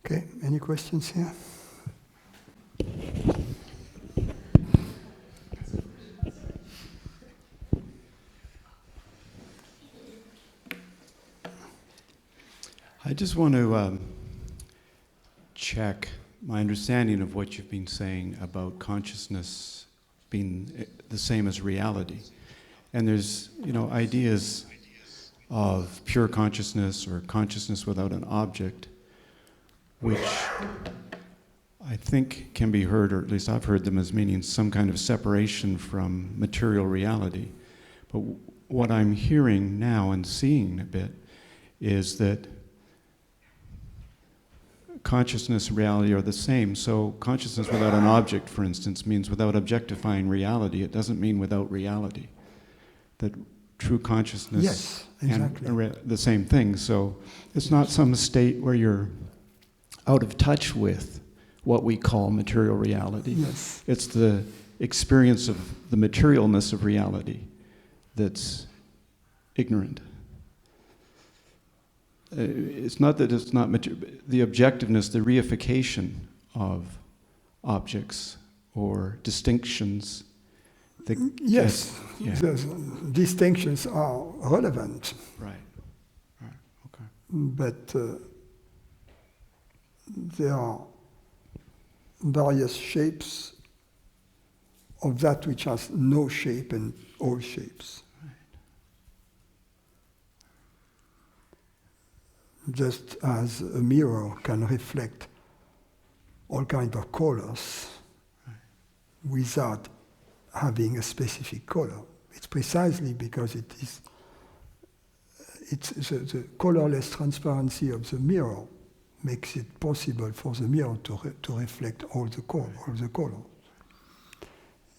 Okay, any questions here? I just want to check my understanding of what you've been saying about consciousness being the same as reality. And there's, ideas of pure consciousness or consciousness without an object, which I think can be heard, or at least I've heard them as meaning some kind of separation from material reality. But what I'm hearing now and seeing a bit is that consciousness and reality are the same. So consciousness without an object, for instance, means without objectifying reality. It doesn't mean without reality. That true consciousness yes, exactly. and the same thing. So it's not some state where you're out of touch with what we call material reality. Yes. It's the experience of the materialness of reality that's ignorant. It's not that it's not the objectiveness, the reification of objects or distinctions. Yes, yeah. the distinctions are relevant. Right. Okay. But there are various shapes of that which has no shape and all shapes. Just as a mirror can reflect all kinds of colors without having a specific color. It's precisely because it's the colorless transparency of the mirror makes it possible for the mirror to reflect all the colors.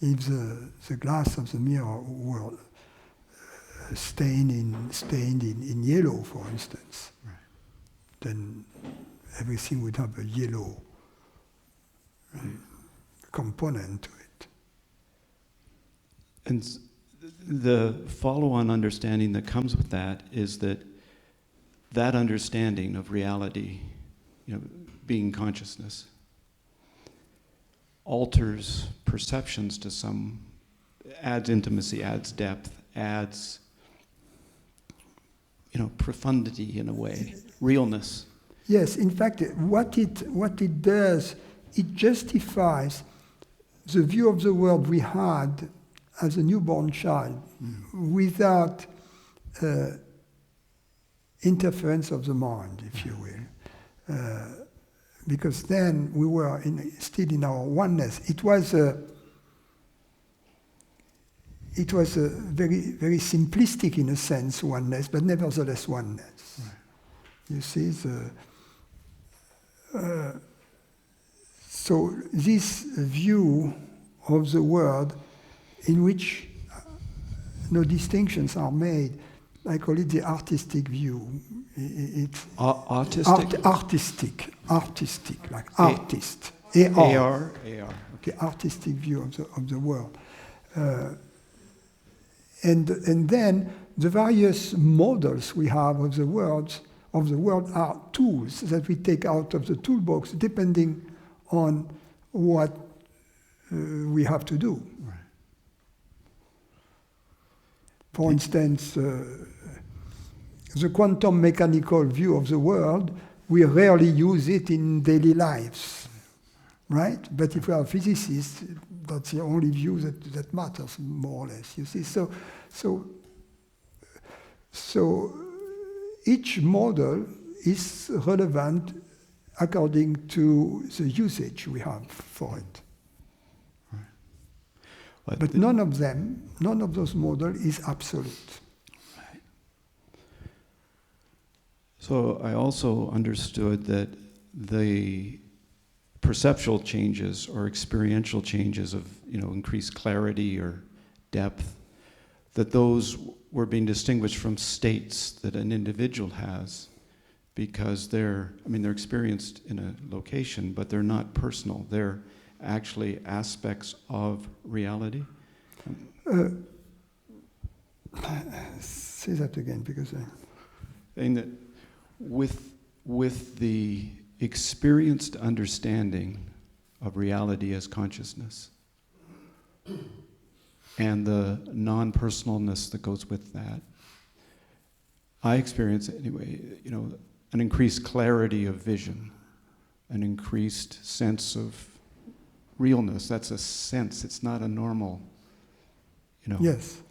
If the glass of the mirror were stained in yellow, for instance, then everything would have a yellow component to it. And the follow-on understanding that comes with that is that understanding of reality, being consciousness, alters perceptions to some, adds intimacy, adds depth, adds profundity in a way, realness. Yes, in fact, what it does, it justifies the view of the world we had as a newborn child without interference of the mind, if you will. Because then we were still in our oneness. It was a very, very simplistic, in a sense, oneness, but nevertheless oneness. Right. You see, so this view of the world in which no distinctions are made, I call it the artistic view. It's autistic? Artistic, like artist. A-R. A-R. The artistic view of the world. And then the various models we have of the world are tools that we take out of the toolbox depending on what we have to do. Right. For instance, the quantum mechanical view of the world, we rarely use it in daily lives, right? But if we are physicists, that's the only view that matters, more or less, you see. So each model is relevant according to the usage we have for it. Right. But none of those models is absolute. Right. So I also understood that the perceptual changes or experiential changes of increased clarity or depth, that those were being distinguished from states that an individual has, because they're experienced in a location, but they're not personal. They're actually aspects of reality. Say that again, because saying that with the experienced understanding of reality as consciousness and the non-personalness that goes with that, I experience anyway, an increased clarity of vision, an increased sense of realness. That's a sense, it's not a normal, Yes.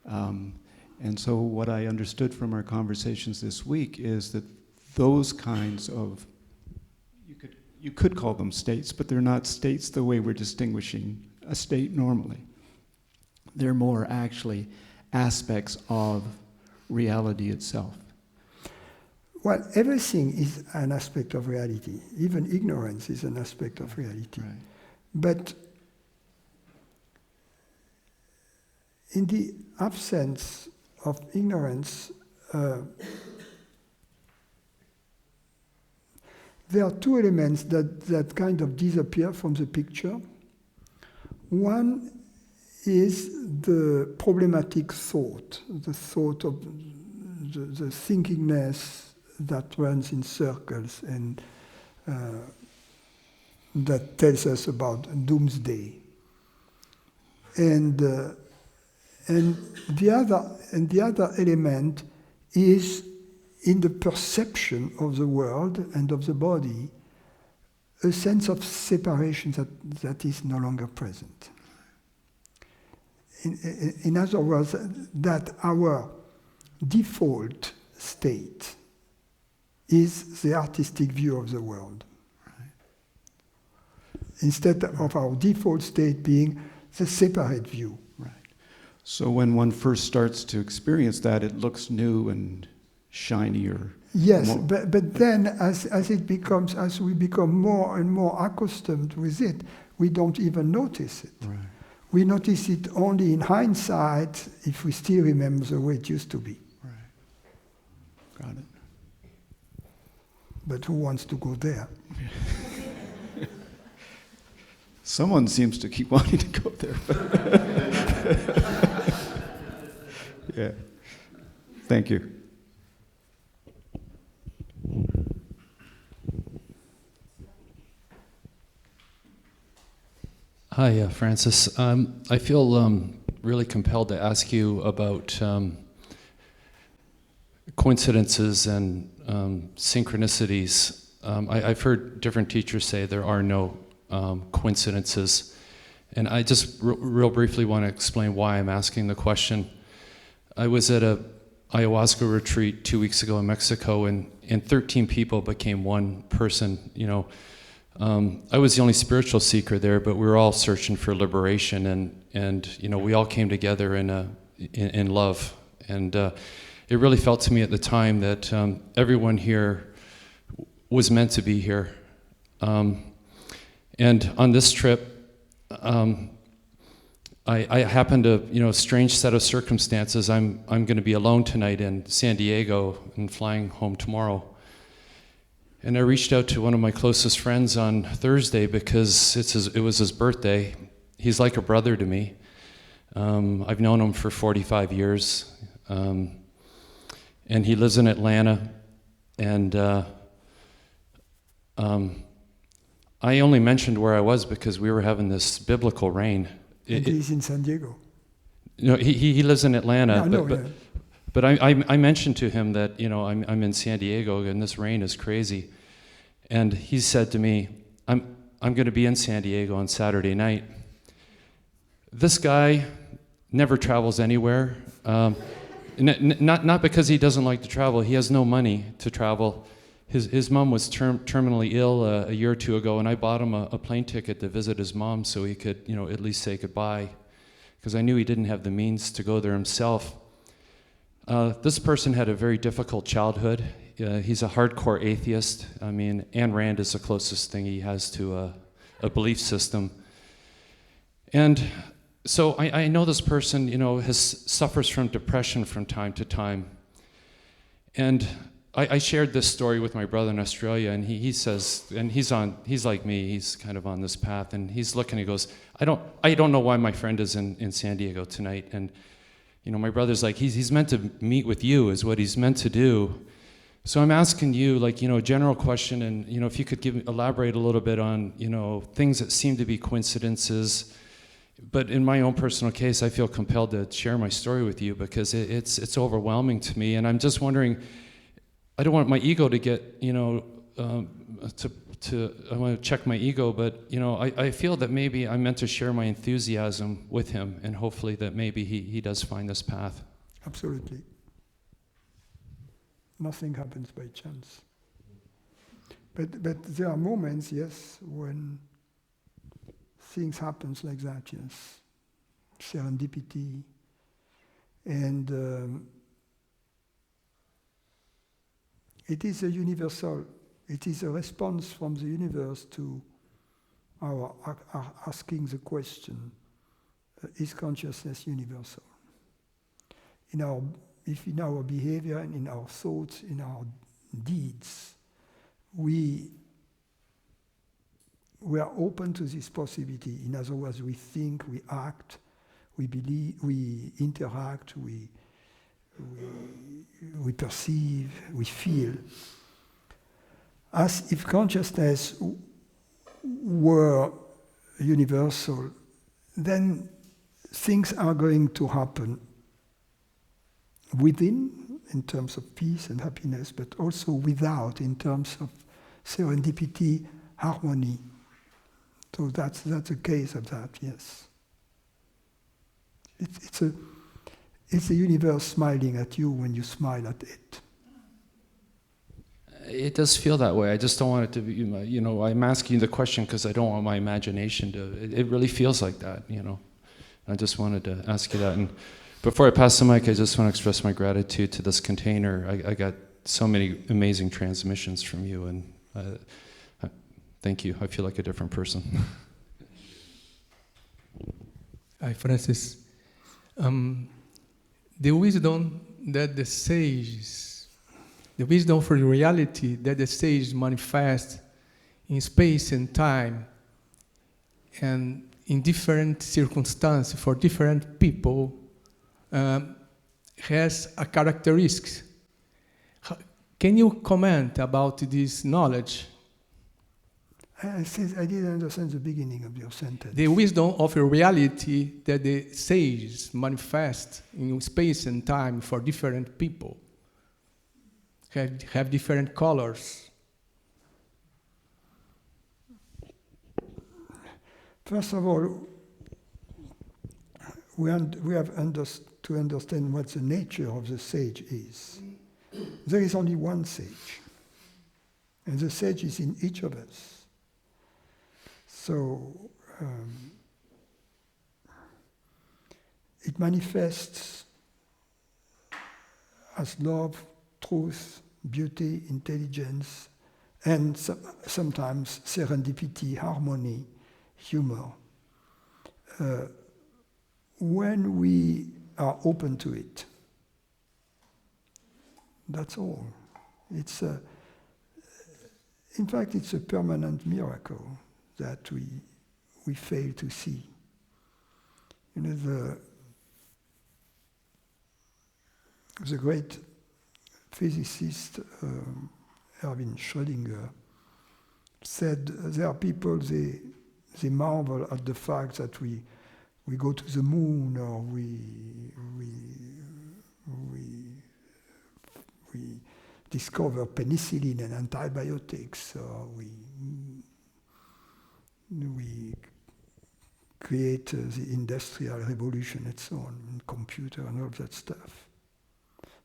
And so what I understood from our conversations this week is that those kinds of, you could call them states, but they're not states the way we're distinguishing a state normally. They're more actually aspects of reality itself. Well, everything is an aspect of reality. Even ignorance is an aspect of reality. Right. But in the absence of ignorance, there are two elements that kind of disappear from the picture. One is the problematic thought, the thought of the thinkingness that runs in circles and that tells us about doomsday. And the other element is in the perception of the world and of the body, a sense of separation that is no longer present. In other words, that our default state is the artistic view of the world. Right. Instead of our default state being the separate view. Right. So when one first starts to experience that, it looks new and shinier. Yes, but then as we become more and more accustomed with it, we don't even notice it. Right. We notice it only in hindsight if we still remember the way it used to be. Right. Got it. But who wants to go there? Someone seems to keep wanting to go there. Yeah. Thank you. Hi, Francis. I feel really compelled to ask you about coincidences and synchronicities. I've heard different teachers say there are no coincidences. And I just real briefly want to explain why I'm asking the question. I was at a ayahuasca retreat 2 weeks ago in Mexico, and 13 people became one person, I was the only spiritual seeker there, but we were all searching for liberation, and we all came together in love. And it really felt to me at the time that everyone here was meant to be here. And on this trip, I happened to, a strange set of circumstances. I'm going to be alone tonight in San Diego and flying home tomorrow. And I reached out to one of my closest friends on Thursday because it was his birthday. He's like a brother to me. I've known him for 45 years. And he lives in Atlanta. And I only mentioned where I was because we were having this biblical rain. He's in San Diego. He lives in Atlanta. Yeah, But I mentioned to him that, I'm in San Diego and this rain is crazy. And he said to me, I'm going to be in San Diego on Saturday night. This guy never travels anywhere. Not because he doesn't like to travel. He has no money to travel. His mom was terminally ill a year or two ago, and I bought him a plane ticket to visit his mom so he could, at least say goodbye, because I knew he didn't have the means to go there himself. This person had a very difficult childhood. He's a hardcore atheist. I mean, Ayn Rand is the closest thing he has to a belief system. And so I know this person, suffers from depression from time to time. And I shared this story with my brother in Australia, and he says, and he's like me, he's kind of on this path, and he's looking, he goes, I don't know why my friend is in San Diego tonight. And my brother's like, he's meant to meet with you, is what he's meant to do. So I'm asking you, like, a general question, and, if you could elaborate a little bit on, things that seem to be coincidences. But in my own personal case, I feel compelled to share my story with you because it's overwhelming to me. And I'm just wondering, I don't want my ego to get, I want to check my ego, but, I feel that maybe I'm meant to share my enthusiasm with him, and hopefully that maybe he does find this path. Absolutely. Nothing happens by chance. But there are moments, yes, when things happen like that, yes. Serendipity. And it is a universal, it is a response from the universe to our asking the question, is consciousness universal? If in our behavior and in our thoughts, in our deeds, we are open to this possibility. In other words, we think, we act, we believe, we interact, we perceive, we feel, as if consciousness were universal, then things are going to happen within, in terms of peace and happiness, but also without, in terms of serendipity, harmony. So that's a case of that, yes. It's a universe smiling at you when you smile at it. It does feel that way. I just don't want it to be, I'm asking you the question because I don't want my imagination to, it really feels like that, I just wanted to ask you that. And before I pass the mic, I just want to express my gratitude to this container. I got so many amazing transmissions from you, and thank you. I feel like a different person. Hi, Francis. The wisdom that the sages, the wisdom for the reality that the sages manifest in space and time and in different circumstances for different people has a characteristics. Can you comment about this knowledge? I didn't understand the beginning of your sentence. The wisdom of a reality that the sages manifest in space and time for different people have different colors. First of all, we have to understand what the nature of the sage is. There is only one sage, and the sage is in each of us. So it manifests as love, truth, beauty, intelligence, and sometimes serendipity, harmony, humor. When we are open to it, that's all. In fact, it's a permanent miracle that we fail to see. The great physicist Erwin Schrödinger said there are people, they marvel at the fact that we go to the moon, or we discover penicillin and antibiotics, or we create the industrial revolution and so on, and computer and all that stuff.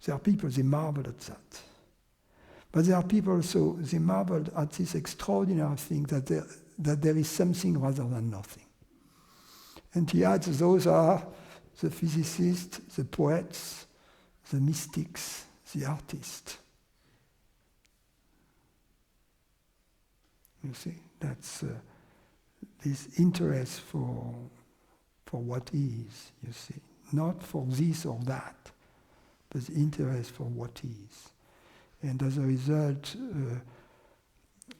There are people, they marvel at that. But there are people also, they marvel at this extraordinary thing that there is something rather than nothing. And he adds, those are the physicists, the poets, the mystics, the artists. You see, that's this interest for what is, you see. Not for this or that, but the interest for what is. And as a result,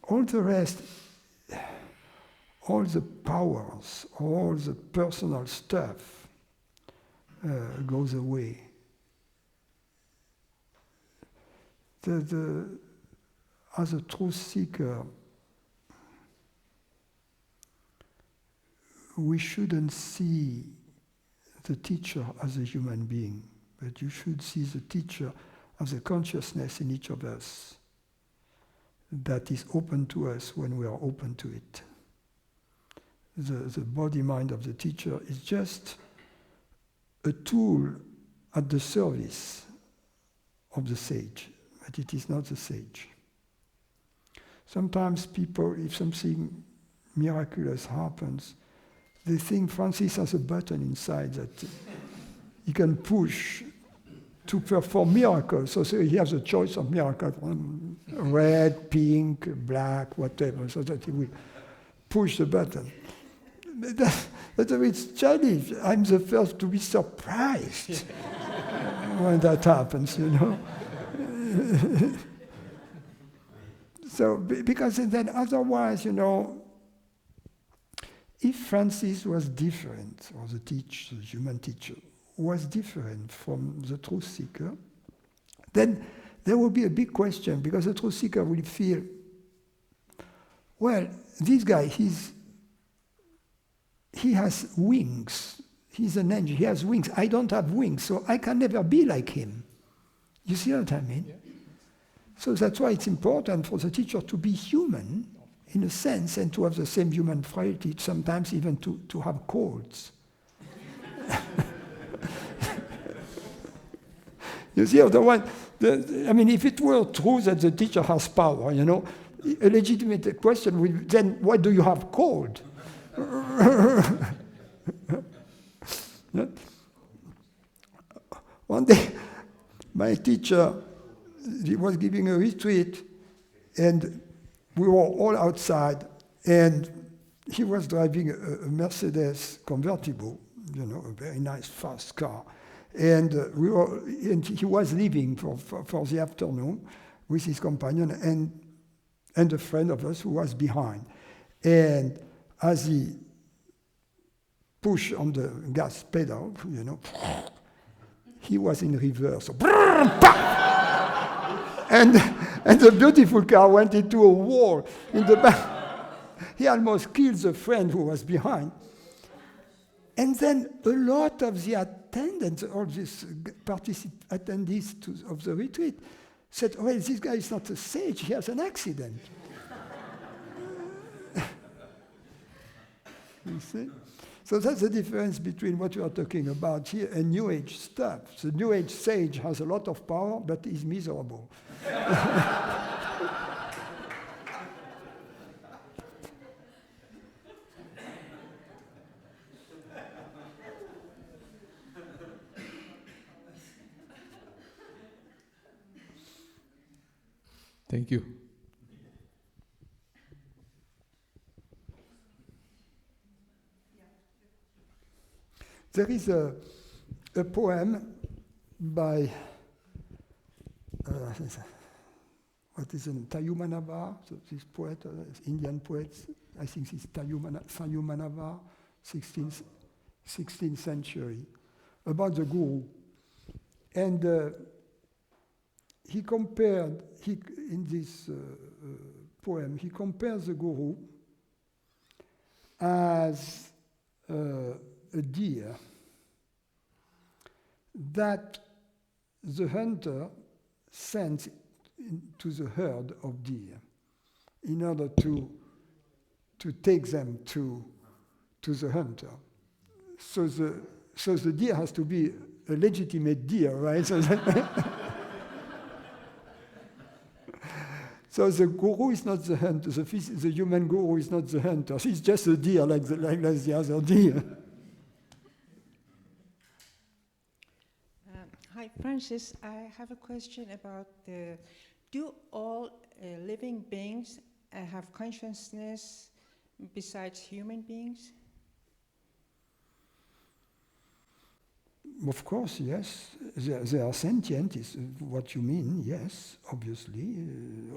all the rest, all the powers, all the personal stuff goes away. as a truth seeker, we shouldn't see the teacher as a human being, but you should see the teacher as a consciousness in each of us that is open to us when we are open to it. The body-mind of the teacher is just a tool at the service of the sage, but it is not the sage. Sometimes people, if something miraculous happens, they think Francis has a button inside that he can push to perform miracles. So he has a choice of miracles, red, pink, black, whatever, so that he will push the button. That's a bit childish. I'm the first to be surprised when that happens, you know. So, because then otherwise, you know, if Francis was different, or the human teacher, was different from the truth seeker, then there will be a big question, because the truth seeker will feel, well, this guy, he has wings. He's an angel, he has wings. I don't have wings, so I can never be like him. You see what I mean? Yeah. So that's why it's important for the teacher to be human, in a sense, and to have the same human frailty, sometimes even to have colds. You see, otherwise, I mean, if it were true that the teacher has power, you know, a legitimate question would be, then why do you have cold? One day, my teacher, he was giving a retreat, and we were all outside, and he was driving a Mercedes convertible, you know, a very nice, fast car. And he was leaving for the afternoon with his companion and a friend of us who was behind. And as he pushed on the gas pedal, you know, he was in reverse. And the beautiful car went into a wall in the back. He almost killed the friend who was behind. And then a lot of the attendants, all these attendees of the retreat, said, well, this guy is not a sage, he has an accident. You see? So that's the difference between what you are talking about here and New Age stuff. The New Age sage has a lot of power, but is miserable. Thank you. There is a poem by, what is it, Tayumanavar, this poet, Indian poet, I think it's Tayumanavar, 16th century, about the guru. And he compared, in this poem, he compares the guru as a deer that the hunter sends to the herd of deer in order to take them to the hunter. So the deer has to be a legitimate deer, right? So the guru is not the hunter, the human guru is not the hunter. He's just a deer like the other deer. Hi, Francis. I have a question about do all living beings have consciousness besides human beings? Of course, yes. They are sentient, is what you mean, yes, obviously.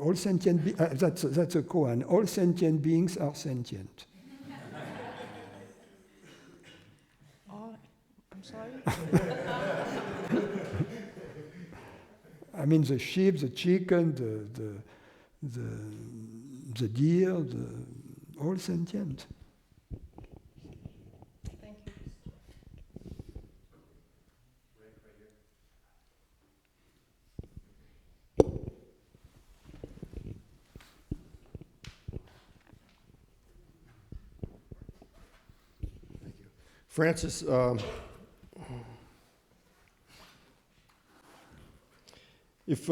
All sentient that's a koan. All sentient beings are sentient. All, I'm sorry? I mean, the sheep, the chicken, the deer, all sentient. Thank you. Francis, if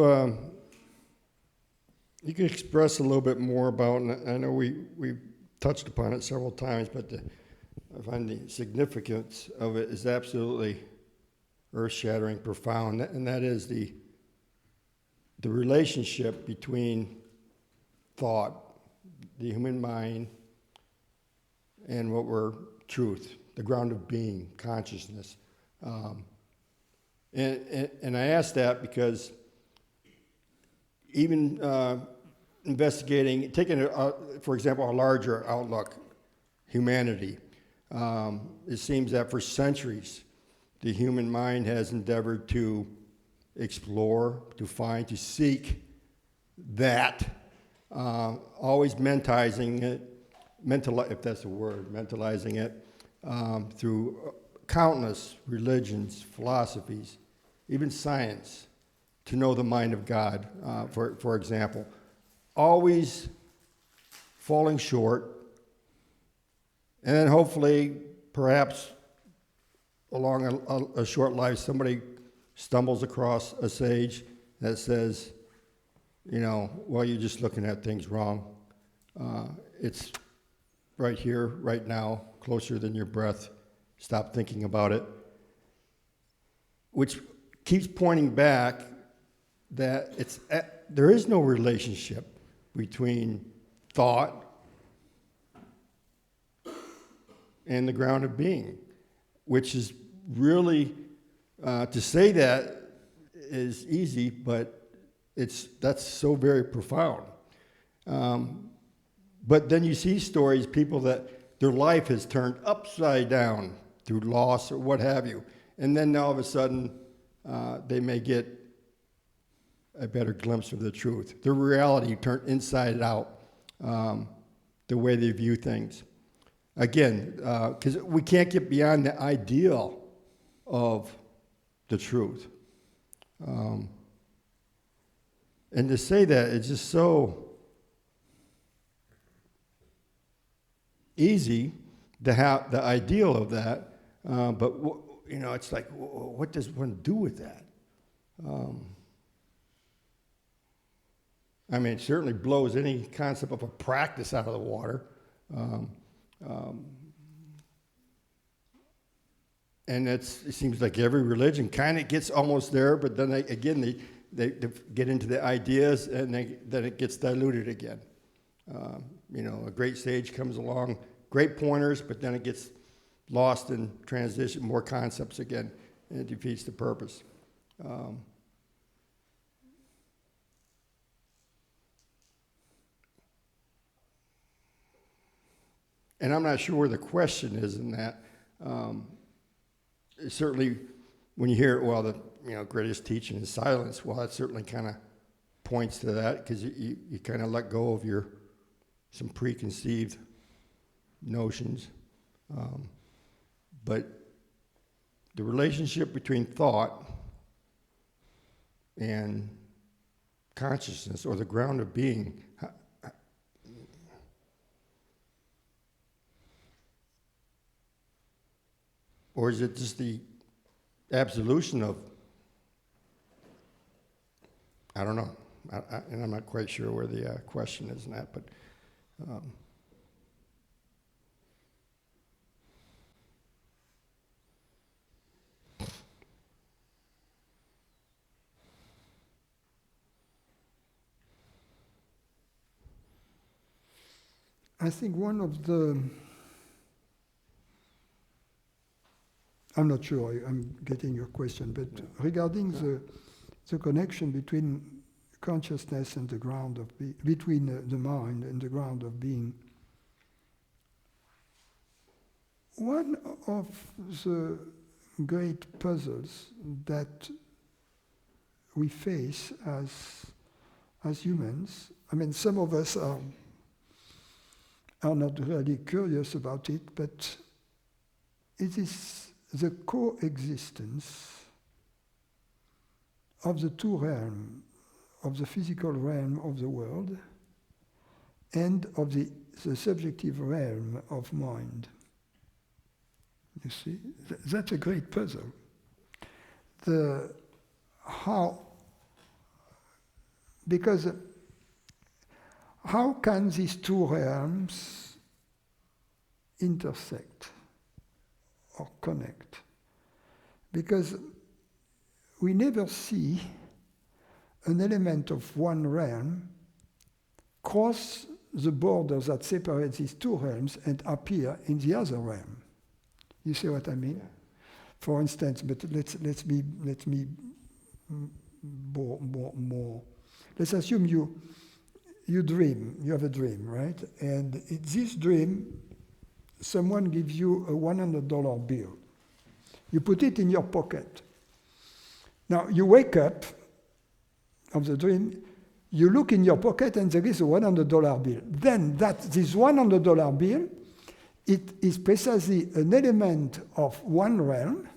you could express a little bit more about, and I know we've touched upon it several times, but I find the significance of it is absolutely earth-shattering, profound, and that is the relationship between thought, the human mind, and what we're truth, the ground of being, consciousness. And I ask that because even investigating, taking, for example, a larger outlook, humanity, it seems that for centuries, the human mind has endeavored to explore, to find, to seek that, always mentalizing it, if that's a word, mentalizing it, through countless religions, philosophies, even science, to know the mind of God, for example. Always falling short, and then hopefully, perhaps along a short life, somebody stumbles across a sage that says, well, you're just looking at things wrong. It's right here, right now, closer than your breath. Stop thinking about it. Which keeps pointing back that there is no relationship between thought and the ground of being, which is really, to say that is easy, but that's so very profound. But then you see stories, people that their life has turned upside down through loss or what have you, and then all of a sudden they may get a better glimpse of the truth. Their reality turned inside out, the way they view things. Again, because we can't get beyond the ideal of the truth. And to say that, it's just so easy to have the ideal of that, but it's like, what does one do with that? I mean, it certainly blows any concept of a practice out of the water. And it seems like every religion kind of gets almost there, but then they get into the ideas, and then it gets diluted again. A great sage comes along, great pointers, but then it gets lost in transition, more concepts again, and it defeats the purpose. And I'm not sure where the question is in that. Certainly, when you hear, well, the greatest teaching is silence, well, that certainly kind of points to that, because you kind of let go of some preconceived notions. But the relationship between thought and consciousness, or the ground of being, or is it just the absolution of, I don't know, and I'm not quite sure where the question is in that, but I think one of the, I'm not sure I'm getting your question, but regarding the connection between consciousness and the ground of being, between the mind and the ground of being, one of the great puzzles that we face as humans. I mean, some of us are not really curious about it, but it is the coexistence of the two realms, of the physical realm of the world and of the subjective realm of mind. You see, that's a great puzzle. Because how can these two realms intersect or connect? Because we never see an element of one realm cross the borders that separate these two realms and appear in the other realm. You see what I mean? Yeah. For instance, but let's be more. Let's assume you dream. You have a dream, right? And in this dream, someone gives you a $100 bill. You put it in your pocket. Now you wake up of the dream. You look in your pocket and there is a $100 bill. Then this $100 bill, it is precisely an element of one realm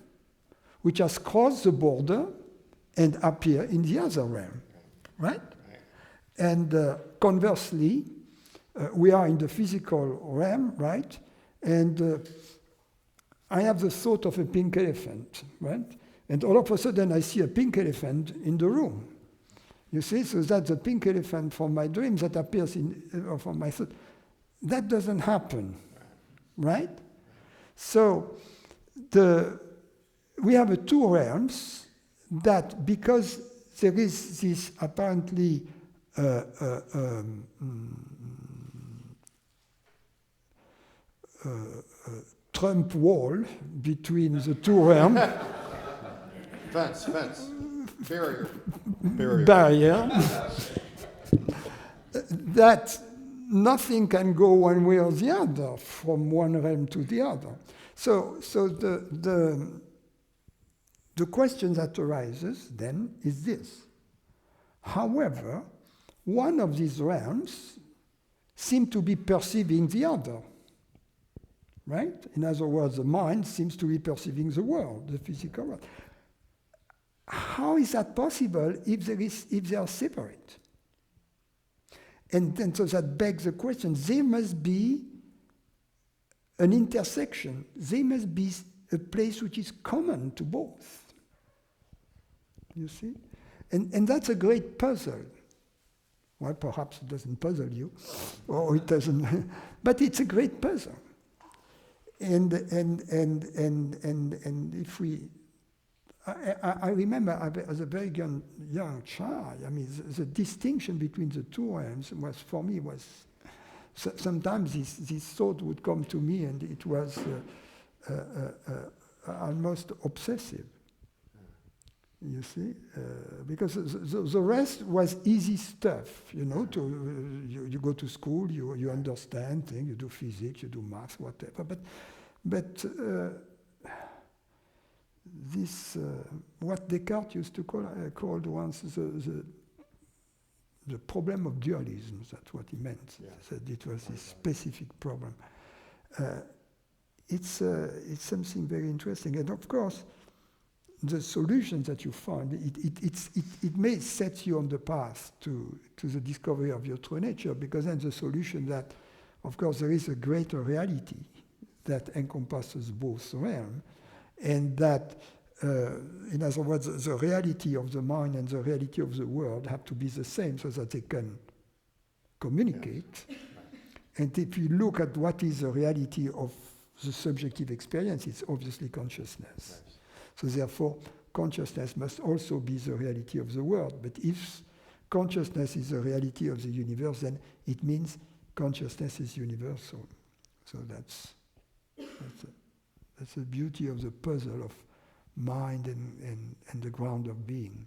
which has crossed the border and appear in the other realm, right? And conversely, we are in the physical realm, right? And I have the thought of a pink elephant, right? And all of a sudden I see a pink elephant in the room. You see, so that's a pink elephant from my dreams that appears from my thought. That doesn't happen, right? So we have two realms that, because there is this apparently Trump wall between the two realms. Fence. Barrier. That nothing can go one way or the other from one realm to the other. So the question that arises then is this. However, one of these realms seems to be perceiving the other. Right? In other words, the mind seems to be perceiving the world, the physical world. How is that possible if they are separate? And then so that begs the question, there must be an intersection. There must be a place which is common to both. You see? And that's a great puzzle. Well, perhaps it doesn't puzzle you, or it doesn't, but it's a great puzzle. And if we, I remember as a very young child, I mean, the distinction between the two realms was, for me, sometimes this thought would come to me and it was almost obsessive. You see, because the rest was easy stuff, you know. You go to school, you understand things, you do physics, you do math, whatever. But this, what Descartes used to called once the problem of dualism. That's what he meant. Yeah. That it was a specific problem. It's something very interesting, and of course, the solutions that you find, it may set you on the path to the discovery of your true nature, because then the solution that, of course, there is a greater reality that encompasses both realms, and that, in other words, the reality of the mind and the reality of the world have to be the same so that they can communicate. Yes. And if you look at what is the reality of the subjective experience, it's obviously consciousness. Yes. So therefore, consciousness must also be the reality of the world. But if consciousness is the reality of the universe, then it means consciousness is universal. So that's the beauty of the puzzle of mind and the ground of being.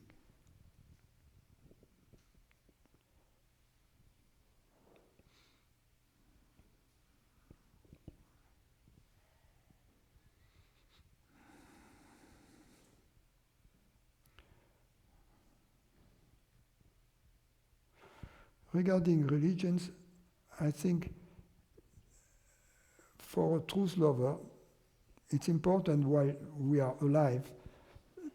regarding religions, I think for a truth lover, it's important while we are alive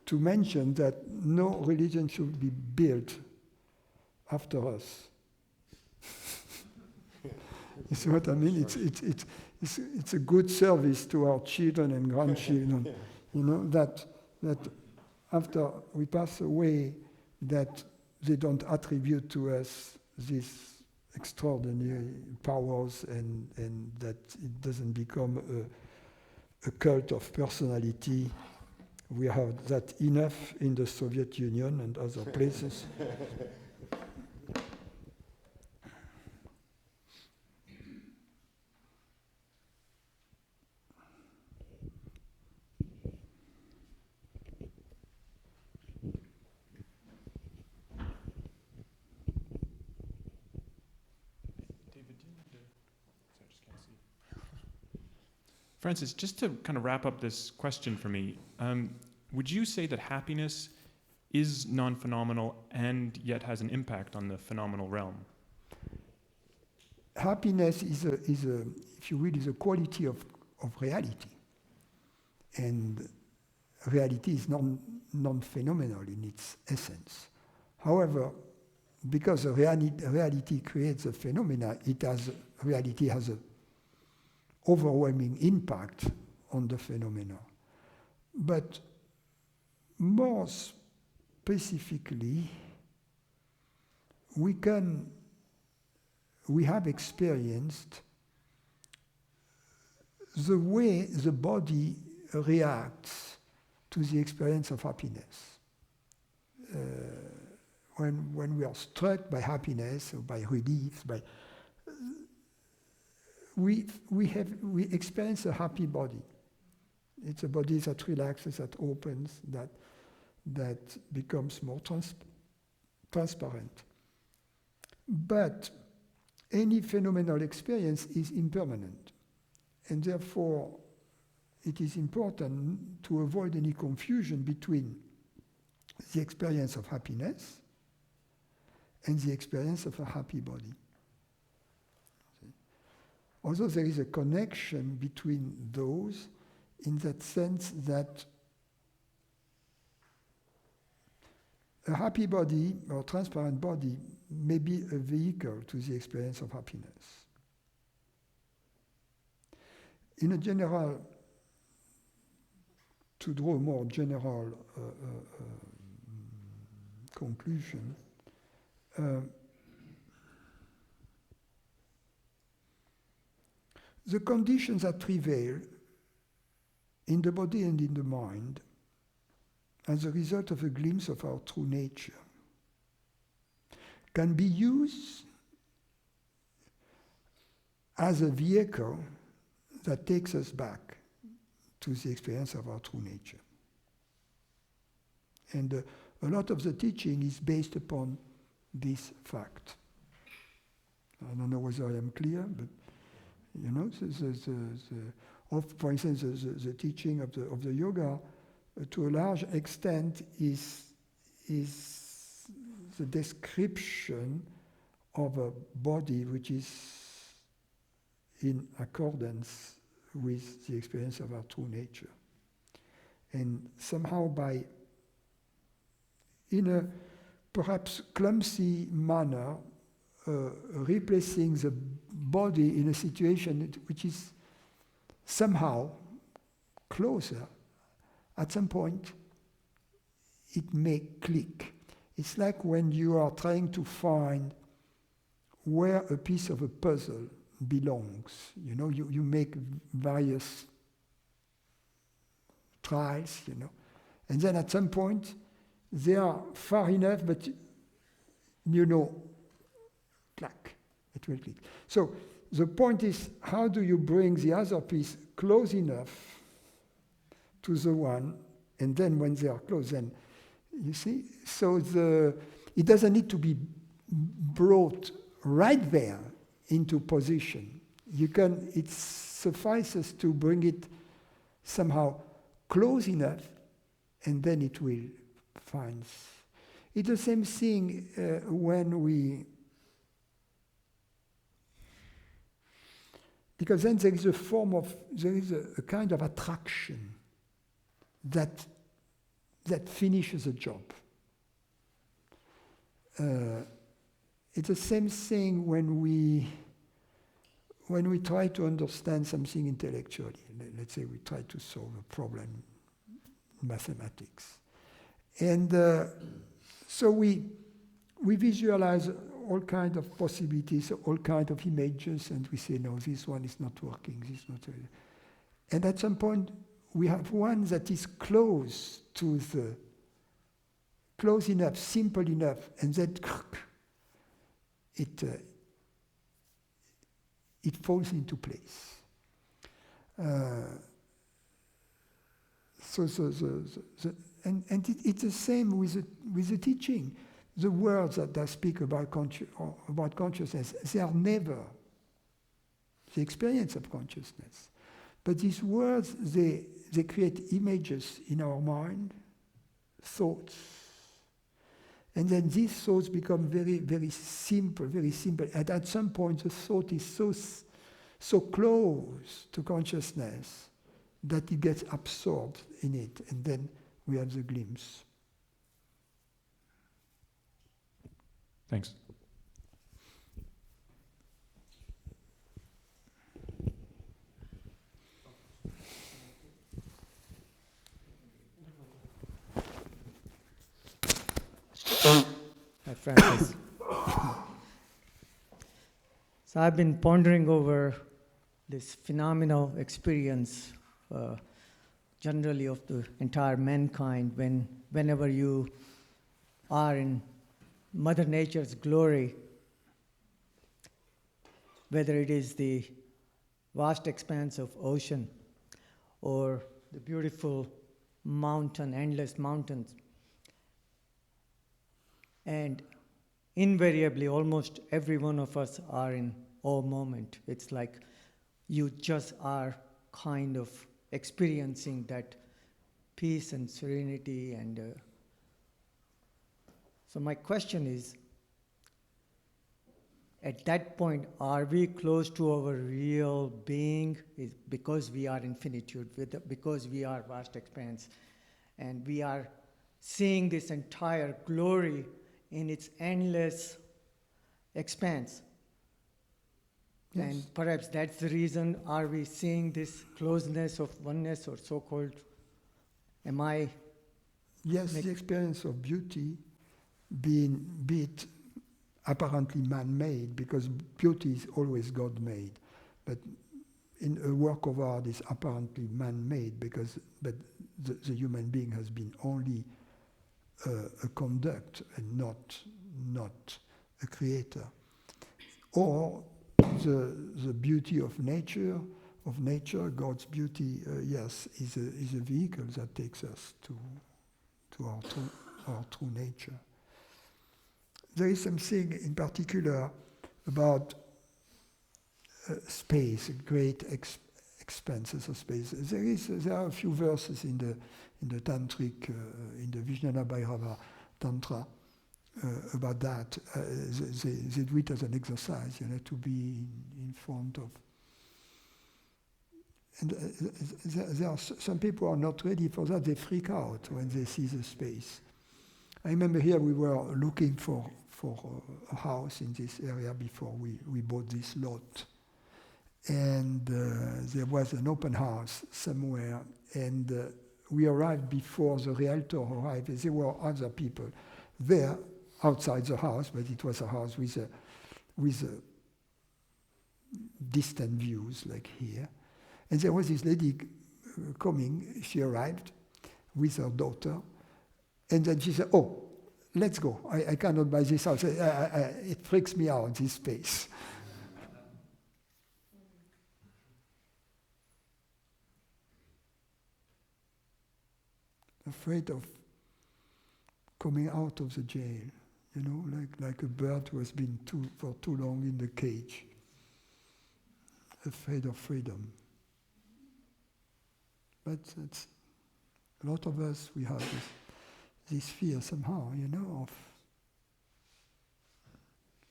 to mention that no religion should be built after us. You see what I mean? It's a good service to our children and grandchildren. You know, that after we pass away, that they don't attribute to us these extraordinary powers, and that it doesn't become a cult of personality. We have that enough in the Soviet Union and other places. Francis, just to kind of wrap up this question for me, would you say that happiness is non-phenomenal and yet has an impact on the phenomenal realm? Happiness is a, if you will, is a quality of reality. And reality is non-phenomenal in its essence. However, because reality creates a phenomena, reality has an overwhelming impact on the phenomena. But more specifically, we have experienced the way the body reacts to the experience of happiness. When we are struck by happiness or by relief, we experience a happy body. It's a body that relaxes, that opens, that becomes more transparent. But any phenomenal experience is impermanent, and therefore it is important to avoid any confusion between the experience of happiness and the experience of a happy body. Although there is a connection between those, in that sense that a happy body or transparent body may be a vehicle to the experience of happiness. In a general, to draw a more general conclusion, the conditions that prevail in the body and in the mind as a result of a glimpse of our true nature can be used as a vehicle that takes us back to the experience of our true nature. And a lot of the teaching is based upon this fact. I don't know whether I am clear, but you know, for instance, the teaching of the yoga, to a large extent, is the description of a body which is in accordance with the experience of our true nature. And somehow in a perhaps clumsy manner, replacing the body in a situation which is somehow closer, at some point it may click. It's like when you are trying to find where a piece of a puzzle belongs. You know, you make various tries, you know, and then at some point they are far enough, but you know, clack, it will click. So the point is, how do you bring the other piece close enough to the one, and then when they are close, then, you see? So it doesn't need to be brought right there into position. It suffices to bring it somehow close enough, and then it will. It's the same thing when we because then there is a kind of attraction that finishes a job. It's the same thing when we try to understand something intellectually. Let's say we try to solve a problem in mathematics. And so we visualize all kinds of possibilities, all kinds of images, and we say, no, this one is not working, this is not. And at some point, we have one that is close enough, simple enough, and then it falls into place. It's the same with the teaching. The words that I speak about consciousness, they are never the experience of consciousness. But these words, they create images in our mind, thoughts. And then these thoughts become very, very simple, very simple. And at some point, the thought is so close to consciousness that it gets absorbed in it. And then we have the glimpse. Thanks. Hi, Francis. So I've been pondering over this phenomenal experience, generally of the entire mankind, whenever you are in Mother Nature's glory, whether it is the vast expanse of ocean or the beautiful mountain, endless mountains. And invariably, almost every one of us are in awe moment. It's like you just are kind of experiencing that peace and serenity. And so my question is, at that point, are we close to our real being? Is because we are infinitude, because we are vast expanse, and we are seeing this entire glory in its endless expanse. Yes. And perhaps that's the reason, are we seeing this closeness of oneness, or so-called, Yes, the experience of beauty be it apparently man-made, because beauty is always God-made. But in a work of art is apparently man-made, but the human being has been only a conduct and not a creator. Or the beauty of nature, God's beauty, yes, is a vehicle that takes us to our true nature. There is something in particular about space, great expanses of space. There are a few verses in the tantric, in the Vijnana Bhairava Tantra about that. They do it as an exercise, to be in front of. And there are some people who are not ready for that. They freak out when they see the space. I remember here we were looking for a house in this area before we bought this lot. And there was an open house somewhere, and we arrived before the realtor arrived. There were other people there outside the house, but it was a house with a distant views like here. And there was this lady coming. She arrived with her daughter, and then she said, "Oh, let's go. I cannot buy this house. It freaks me out, this space." Afraid of coming out of the jail, like a bird who has been for too long in the cage. Afraid of freedom. But a lot of us, we have this fear somehow, of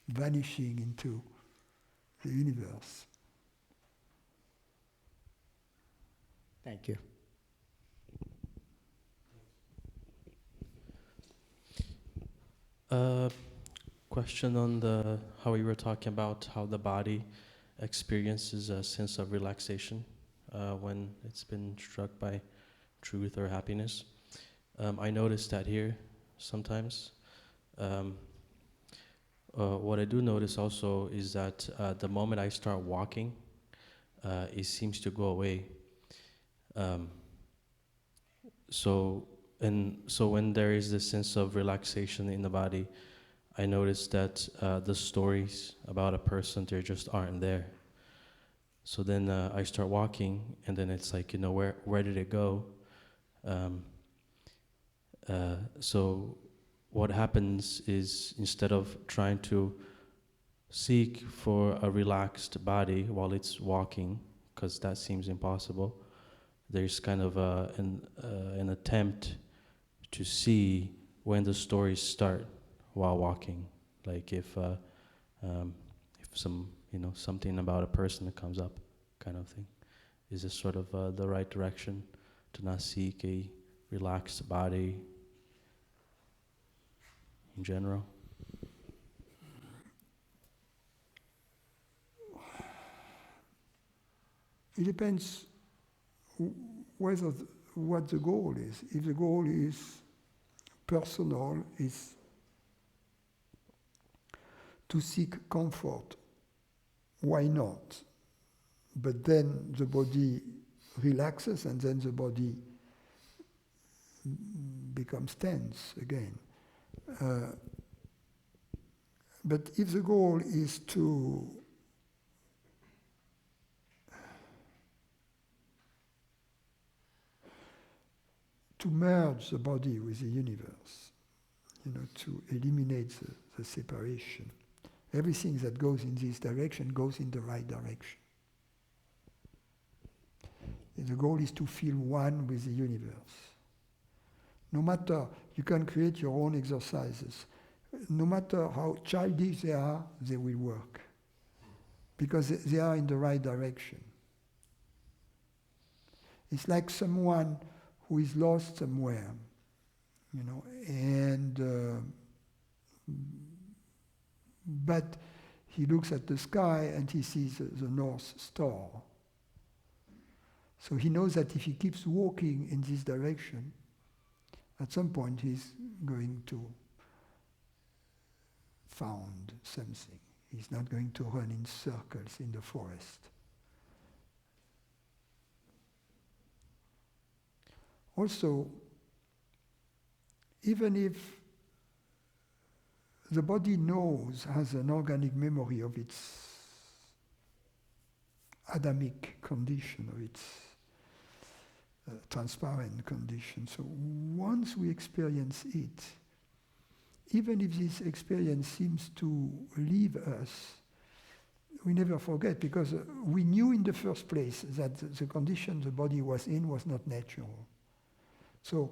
vanishing into the universe. Thank you. Question on how we were talking about how the body experiences a sense of relaxation when it's been struck by truth or happiness. I notice that here sometimes. What I do notice also is that the moment I start walking, it seems to go away. So when there is this sense of relaxation in the body, I notice that the stories about a person, they just aren't there. So then I start walking, and then it's like, where did it go? So what happens is, instead of trying to seek for a relaxed body while it's walking, because that seems impossible, there's kind of an attempt to see when the stories start while walking. Like if something about a person that comes up, kind of thing. Is this sort of the right direction to not seek a relaxed body in general? It depends what the goal is. If the goal is personal, is to seek comfort, why not? But then the body relaxes, and then the body becomes tense again. But if the goal is to merge the body with the universe, to eliminate the separation, everything that goes in this direction goes in the right direction. And the goal is to feel one with the universe. No matter, you can create your own exercises. No matter how childish they are, they will work. Because they are in the right direction. It's like someone who is lost somewhere, but he looks at the sky and he sees the North Star. So he knows that if he keeps walking in this direction, at some point he's going to find something. He's not going to run in circles in the forest. Also, even if the body has an organic memory of its Adamic condition, of its transparent condition. So once we experience it, even if this experience seems to leave us, we never forget, because we knew in the first place that the condition the body was in was not natural. So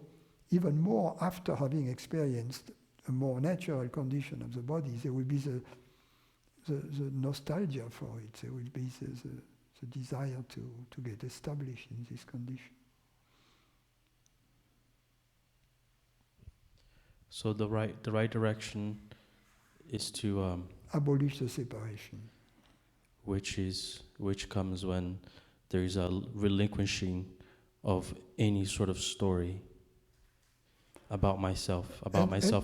even more after having experienced a more natural condition of the body, there will be the nostalgia for it. There will be the desire to get established in this condition. So the right direction is to abolish the separation, which comes when there is a relinquishing of any sort of story about myself,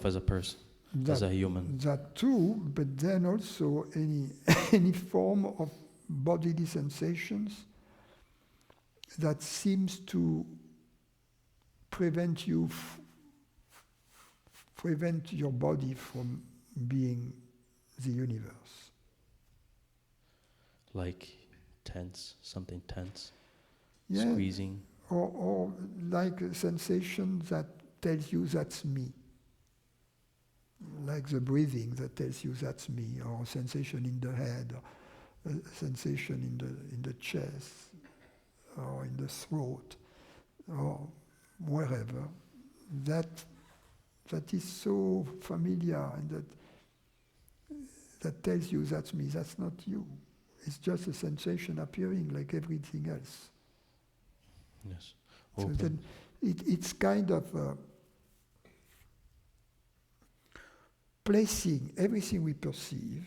as a person, as a human. That too, but then also any form of bodily sensations that seems to prevent your body from being the universe. Like something tense, yeah. Squeezing. Or like a sensation that tells you that's me. Like the breathing that tells you that's me, or a sensation in the head, or a sensation in the chest, or in the throat, or wherever. That is so familiar, and that tells you that's me, that's not you. It's just a sensation appearing like everything else. Yes. So Open. then it's kind of placing everything we perceive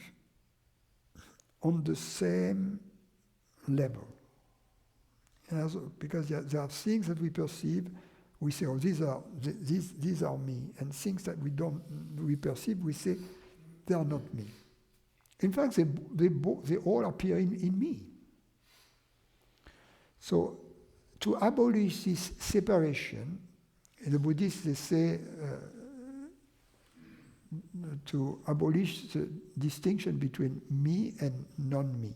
on the same level. Because there are things that we perceive, we say, oh, these are me, and things that we perceive, we say, they are not me. In fact, they all appear in me. So, to abolish this separation, the Buddhists, they say, to abolish the distinction between me and non-me,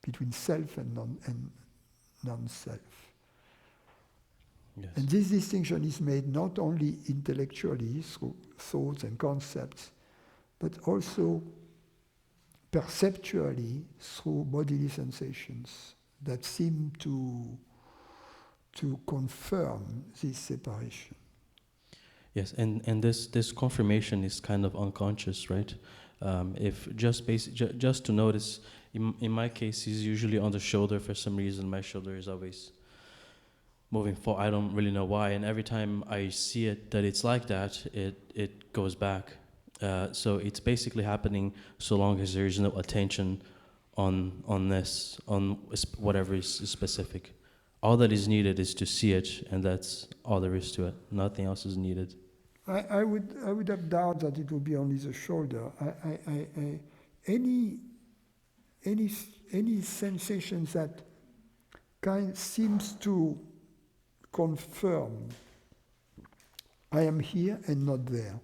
between self and non-self. Yes. And this distinction is made not only intellectually through thoughts and concepts, but also perceptually through bodily sensations that seem to confirm this separation. Yes, and this confirmation is kind of unconscious, right? If just to notice, in my case, he's usually on the shoulder. For some reason, my shoulder is always moving forward. I don't really know why. And every time I see it that it's like that, it goes back. So it's basically happening so long as there is no attention on whatever is specific. All that is needed is to see it, and that's all there is to it. Nothing else is needed. I would have doubt that it would be only the shoulder. Any sensations that seems to confirm I am here and not there.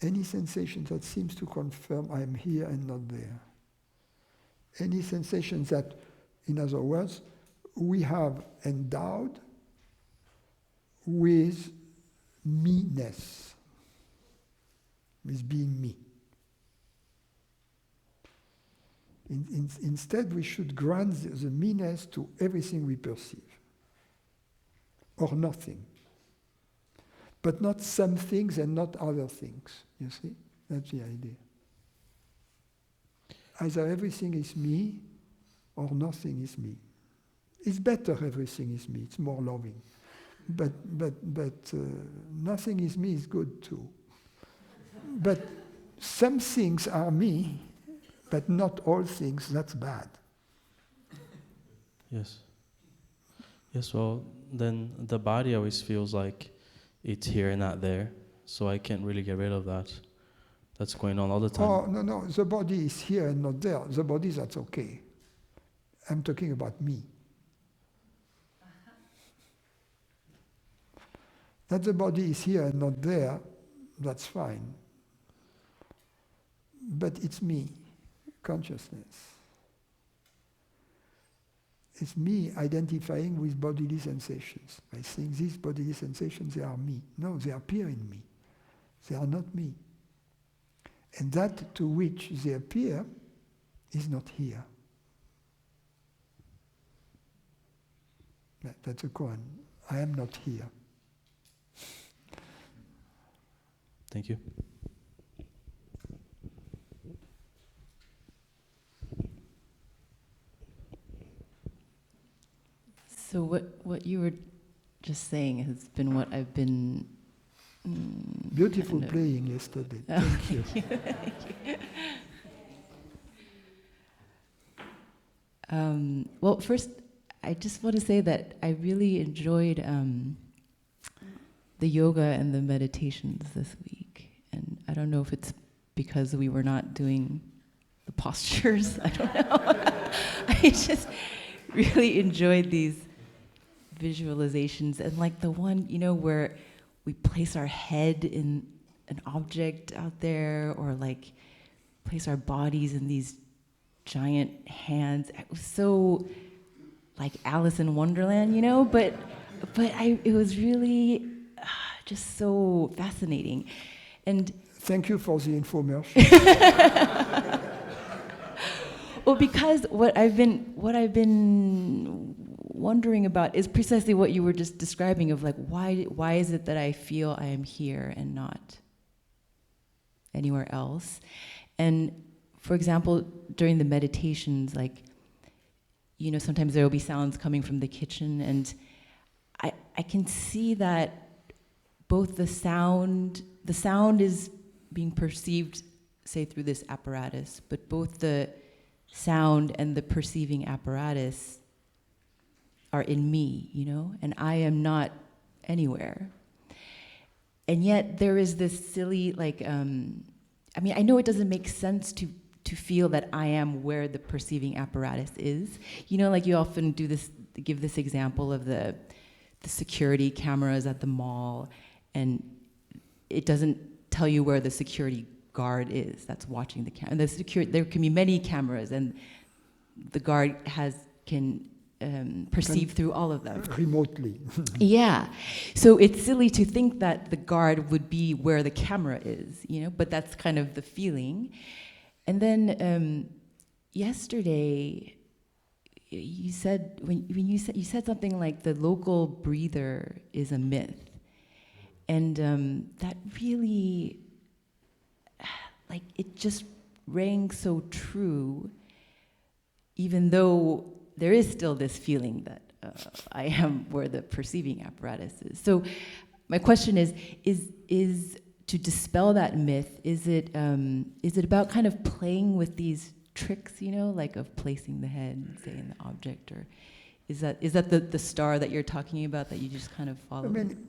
Any sensation that seems to confirm I am here and not there. Any sensation that, in other words, we have endowed with me-ness, with being me. Instead, we should grant the me-ness to everything we perceive, or nothing. But not some things and not other things, you see? That's the idea. Either everything is me, or nothing is me. It's better everything is me, it's more loving. But nothing is me is good too. But some things are me, but not all things, that's bad. Yes. Yes, well, then the body always feels like it's here and not there, so I can't really get rid of that. That's going on all the time. Oh, no, the body is here and not there. The body, that's okay. I'm talking about me. That the body is here and not there, that's fine. But it's me, consciousness. It's me identifying with bodily sensations. I think these bodily sensations, they are me. No, they appear in me. They are not me. And that to which they appear is not here. That's a koan. I am not here. Thank you. So what you were just saying has been what I've been... Beautiful kind of playing yesterday. Oh, Thank you. Well, first, I just want to say that I really enjoyed the yoga and the meditations this week. And I don't know if it's because we were not doing the postures. I don't know. I just really enjoyed these visualizations. And like the one, where we place our head in an object out there, or like place our bodies in these giant hands. It was so like Alice in Wonderland, but it was really just so fascinating. And thank you for the information. well, because what I've been wondering about is precisely what you were just describing of like why is it that I feel I am here and not anywhere else? And for example, during the meditations, like sometimes there will be sounds coming from the kitchen, and I can see that both the sound is being perceived, say, through this apparatus, but both the sound and the perceiving apparatus are in me, and I am not anywhere. And yet there is this silly, I know it doesn't make sense to feel that I am where the perceiving apparatus is. You often give this example of the security cameras at the mall, and it doesn't tell you where the security guard is that's watching the camera. There can be many cameras, and the guard can perceive through all of them. Remotely. Yeah. So it's silly to think that the guard would be where the camera is, but that's kind of the feeling. And then yesterday, you said you said something like the local breather is a myth, and that really, it just rang so true, even though there is still this feeling that I am where the perceiving apparatus is. So my question is to dispel that myth, is it about kind of playing with these tricks, of placing the head, say, in the object, or is that the star that you're talking about that you just kind of follow? I mean,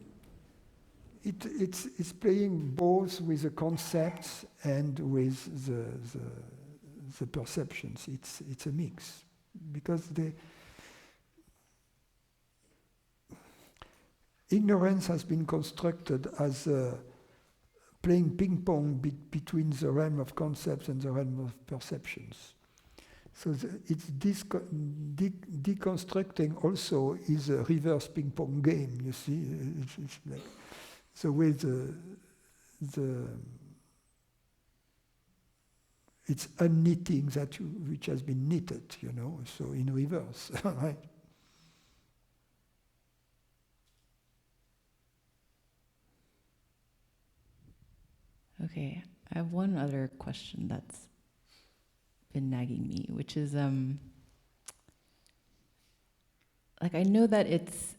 it's playing both with the concepts and with the perceptions. It's a mix, because ignorance has been constructed as playing ping pong between the realm of concepts and the realm of perceptions. So it's deconstructing also is a reverse ping pong game. You see, it's like the way it's unknitting which has been knitted, so in reverse, right? Okay, I have one other question that's been nagging me, which is, I know that it's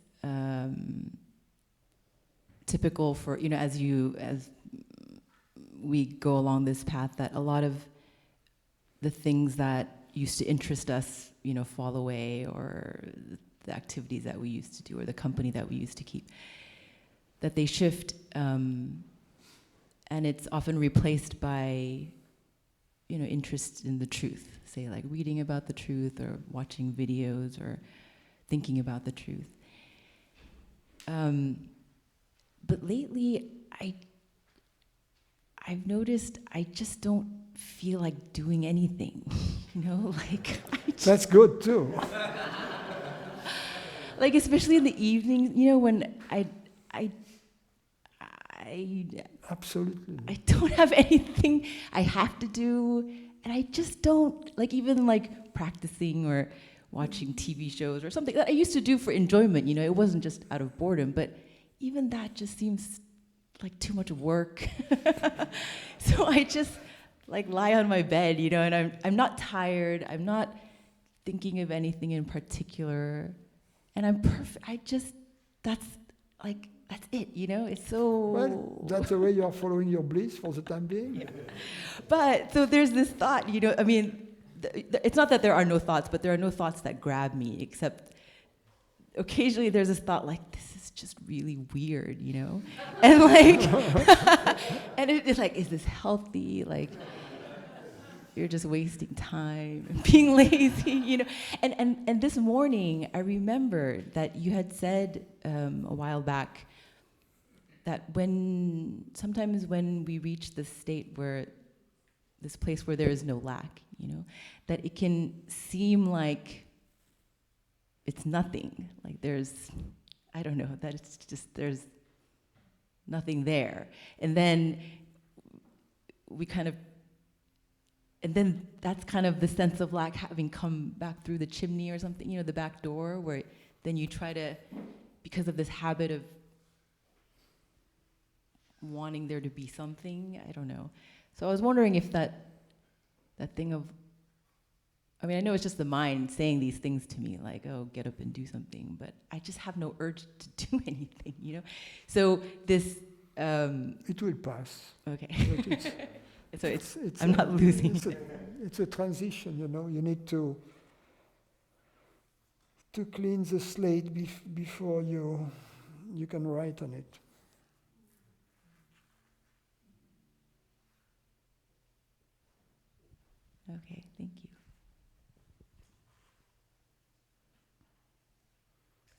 typical for, as we go along this path, that a lot of the things that used to interest us, fall away, or the activities that we used to do, or the company that we used to keep, that they shift, and it's often replaced by, interest in the truth, say, like reading about the truth, or watching videos, or thinking about the truth. But lately, I've noticed I just don't feel like doing anything, That's good too. Especially in the evenings, when I Absolutely. I don't have anything I have to do, and I just don't, even practicing or watching TV shows or something that I used to do for enjoyment, it wasn't just out of boredom, but even that just seems like too much work. So I just lie on my bed, and I'm not tired, I'm not thinking of anything in particular, and I'm perfect. That's it, it's so... Well, that's the way you are following your bliss for the time being. Yeah. But, so there's this thought, it's not that there are no thoughts, but there are no thoughts that grab me, except occasionally there's this thought this is just really weird, and and it's is this healthy? You're just wasting time and being lazy, And this morning, I remembered that you had said a while back that sometimes when we reach this state this place where there is no lack, that it can seem like it's nothing, I don't know, that it's just, there's nothing there. And then that's kind of the sense of lack having come back through the chimney or something, the back door, where then you try to, because of this habit of wanting there to be something, I don't know. So I was wondering if that thing of I mean, I know it's just the mind saying these things to me, like, oh, get up and do something, but I just have no urge to do anything, you know? So this... it will pass. Okay. But so I'm not losing it. It's a transition, you know. You need to clean the slate before you can write on it. Okay, thank you.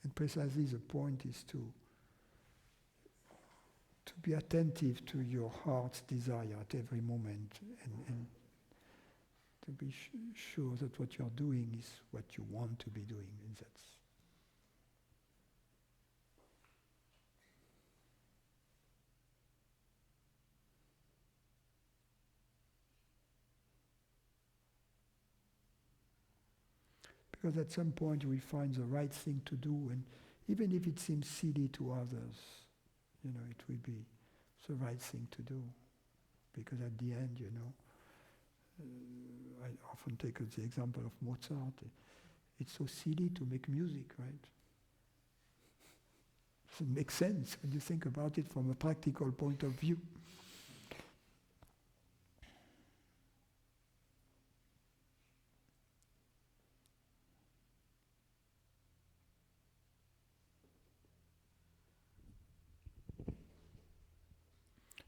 And precisely the point is to be attentive to your heart's desire at every moment, and to be sure that what you're doing is what you want to be doing. And that's because at some point we find the right thing to do, and even if it seems silly to others, you know, it will be the right thing to do. Because at the end, you know, I often take the example of Mozart. It's so silly to make music, right? It doesn't make sense when you think about it from a practical point of view.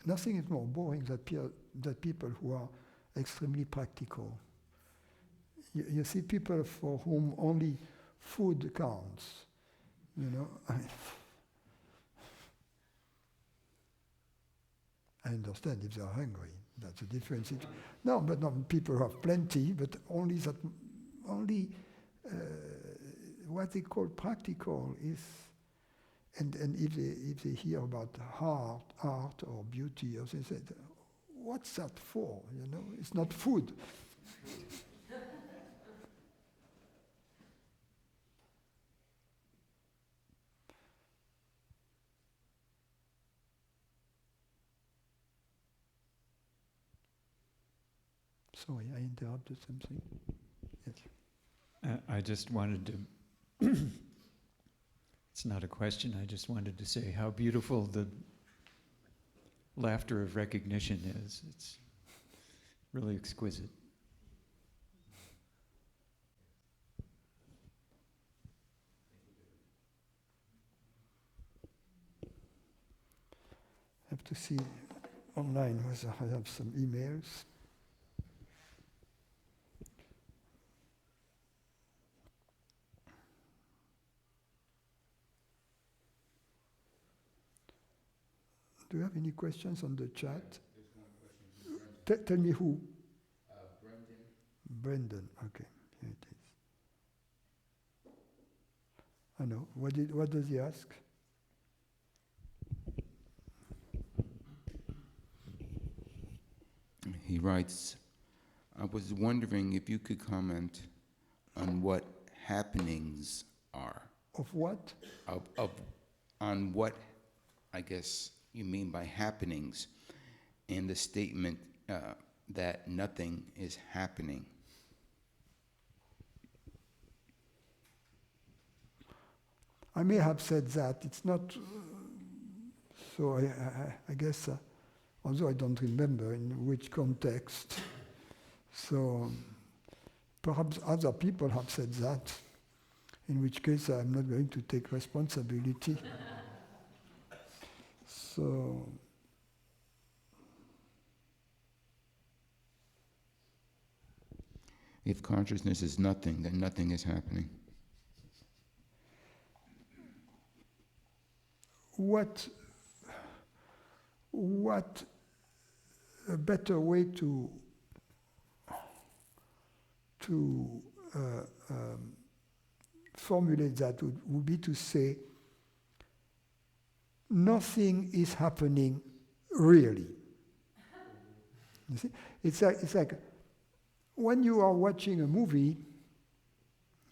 Nothing is more boring than people who are extremely practical. You see people for whom only food counts, you know. I understand if they're hungry, that's a different situation. No, but no, people have plenty, but only what they call practical is. And if they hear about art or beauty, or they say, what's that for? You know, it's not food. Sorry, I interrupted something. Yes. I just wanted to. It's not a question, I just wanted to say how beautiful the laughter of recognition is. It's really exquisite. I have to see online whether I have some emails. Do you have any questions on the chat? There's one question. Tell me who? Brendan. Brendan, okay, here it is. I know. What does he ask? He writes, I was wondering if you could comment on what happenings are. Of what? On what, I guess, you mean by happenings in the statement that nothing is happening. I may have said that. It's not. So I guess, although I don't remember in which context, so perhaps other people have said that, in which case I'm not going to take responsibility. So, If consciousness is nothing, then nothing is happening. what a better way to formulate that would be to say, nothing is happening really. You see? It's like when you are watching a movie,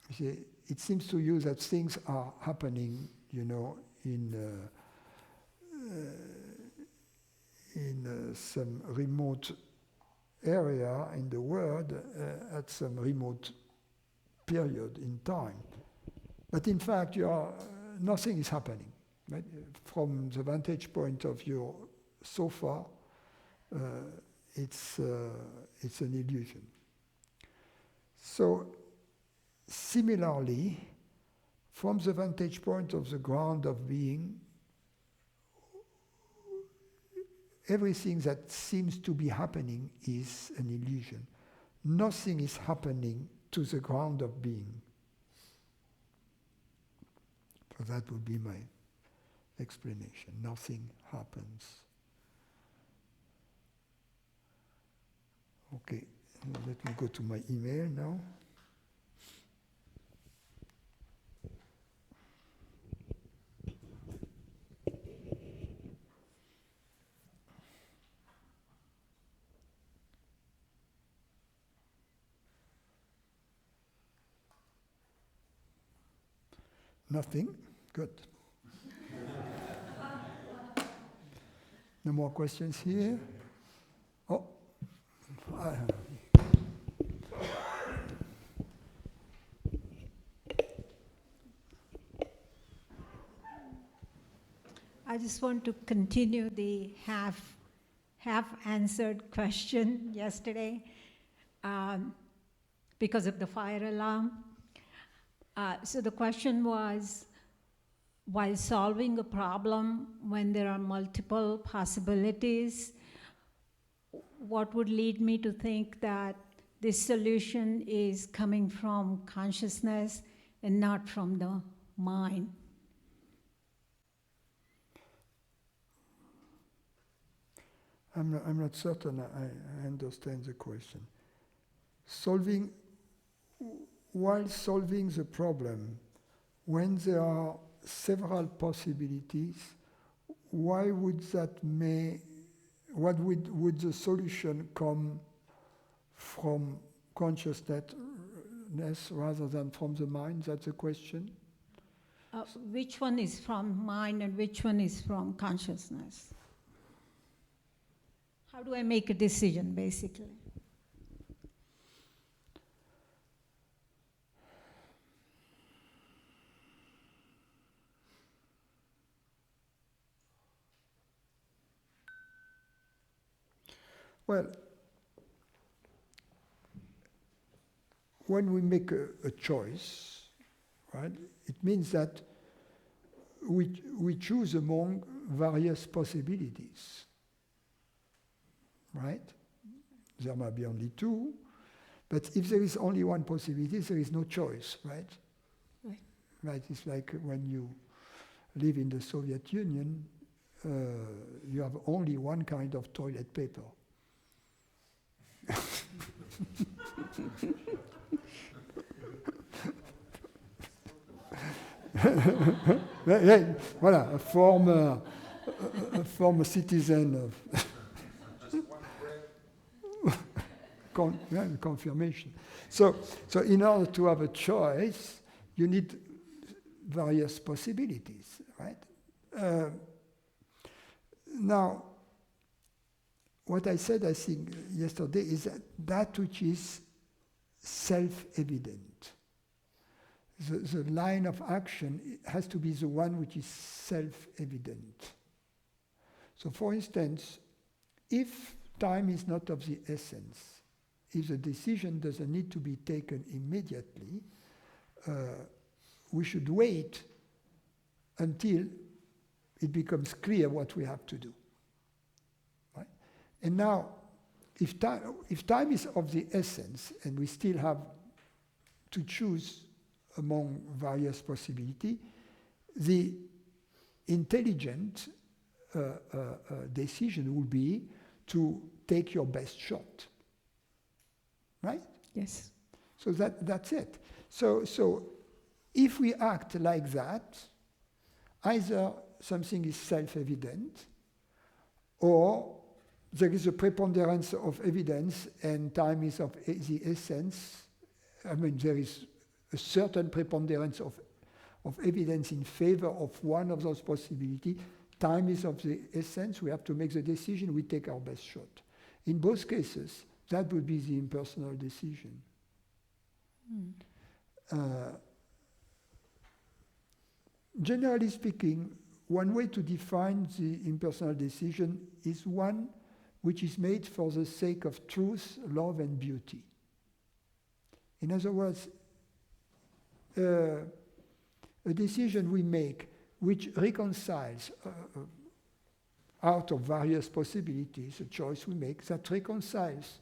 you see, it seems to you that things are happening, you know, in some remote area in the world at some remote period in time. But in fact, nothing is happening. Right? From the vantage point of your sofa, it's an illusion. So, similarly, from the vantage point of the ground of being, everything that seems to be happening is an illusion. Nothing is happening to the ground of being. So that would be my explanation. Nothing happens. Okay, let me go to my email now. Nothing? Good. No more questions here? Oh. I just want to continue the half answered question yesterday because of the fire alarm. So the question was, while solving a problem when there are multiple possibilities, what would lead me to think that this solution is coming from consciousness and not from the mind? I'm not certain I understand the question. While solving the problem, when there are several possibilities, why would would the solution come from consciousness rather than from the mind? That's the question? Which one is from mind and which one is from consciousness? How do I make a decision, basically? Well, when we make a choice, right, it means that we choose among various possibilities, right? There might be only two, but if there is only one possibility, there is no choice, right? Right. Right, it's like when you live in the Soviet Union, you have only one kind of toilet paper. Voilà, a former citizen of confirmation. So in order to have a choice, you need various possibilities, right? Now, what I said, I think, yesterday is that which is self-evident. The line of action has to be the one which is self-evident. So, for instance, if time is not of the essence, if the decision doesn't need to be taken immediately, we should wait until it becomes clear what we have to do. Right? And now, if time is of the essence and we still have to choose among various possibilities, the intelligent decision will be to take your best shot. Right? Yes. So that's it. So if we act like that, either something is self-evident, or there is a preponderance of evidence and time is of the essence. I mean, there is a certain preponderance of evidence in favor of one of those possibilities. Time is of the essence. We have to make the decision. We take our best shot. In both cases, that would be the impersonal decision. generally speaking, one way to define the impersonal decision is one which is made for the sake of truth, love, and beauty. In other words, a decision we make which reconciles out of various possibilities, a choice we make that reconciles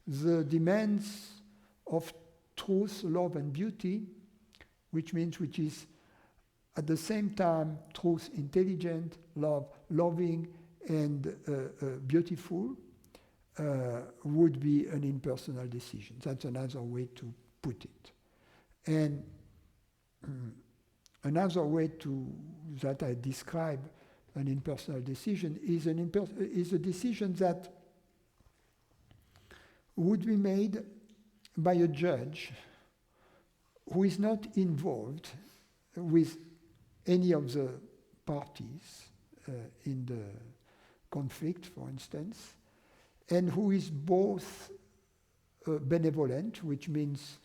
the demands of truth, love, and beauty, which means which is at the same time truth, intelligent, love, loving, and beautiful, would be an impersonal decision. That's another way to put it. And another way that I describe an impersonal decision is a decision that would be made by a judge who is not involved with any of the parties in the conflict, for instance, and who is both benevolent, which means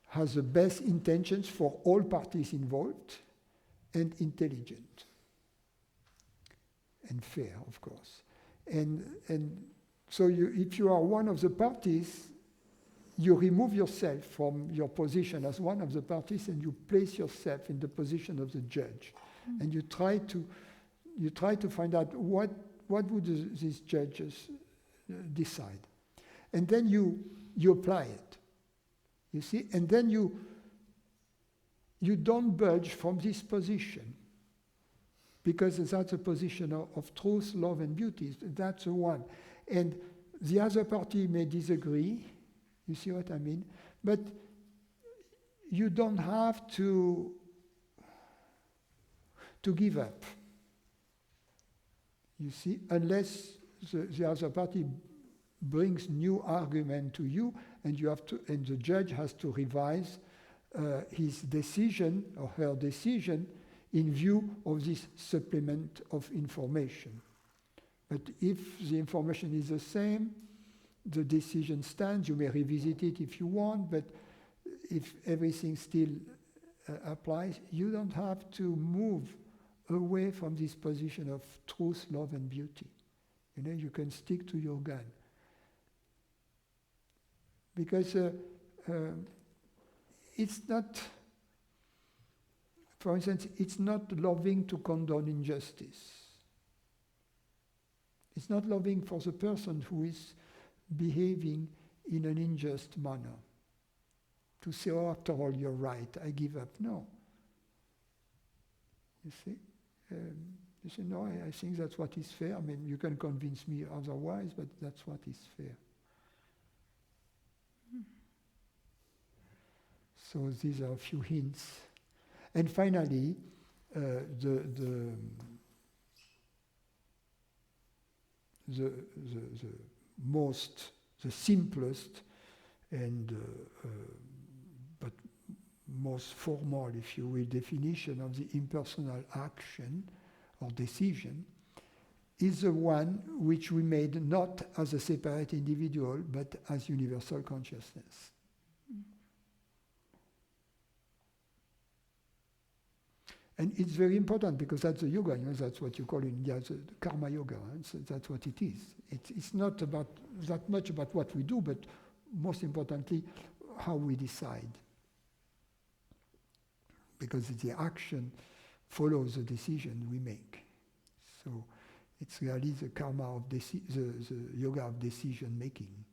has the best intentions for all parties involved, and intelligent and fair, of course. And so if you are one of the parties, you remove yourself from your position as one of the parties and you place yourself in the position of the judge. Mm. And you try to find out what would these judges decide. And then you apply it. You see? And then you don't budge from this position, because that's a position of truth, love, and beauty. That's the one. And the other party may disagree. You see what I mean? But you don't have to give up. You see, unless the other party brings new argument to you, and the judge has to revise his decision or her decision in view of this supplement of information. But if the information is the same, the decision stands. You may revisit it if you want, but if everything still applies, you don't have to move away from this position of truth, love, and beauty. You know, you can stick to your gun. Because it's not, for instance, it's not loving to condone injustice. It's not loving for the person who is behaving in an unjust manner. To say, oh, after all, you're right, I give up. No. You see? You say, no, I think that's what is fair. I mean, you can convince me otherwise, but that's what is fair. So these are a few hints. And finally, the simplest and but most formal, if you will, definition of the impersonal action or decision is the one which we made not as a separate individual, but as universal consciousness. And it's very important because that's the yoga, you know, that's what you call in India the karma yoga. So that's what it is. It's not about that much about what we do, but most importantly, how we decide. Because the action follows the decision we make. So it's really the karma of the yoga of decision making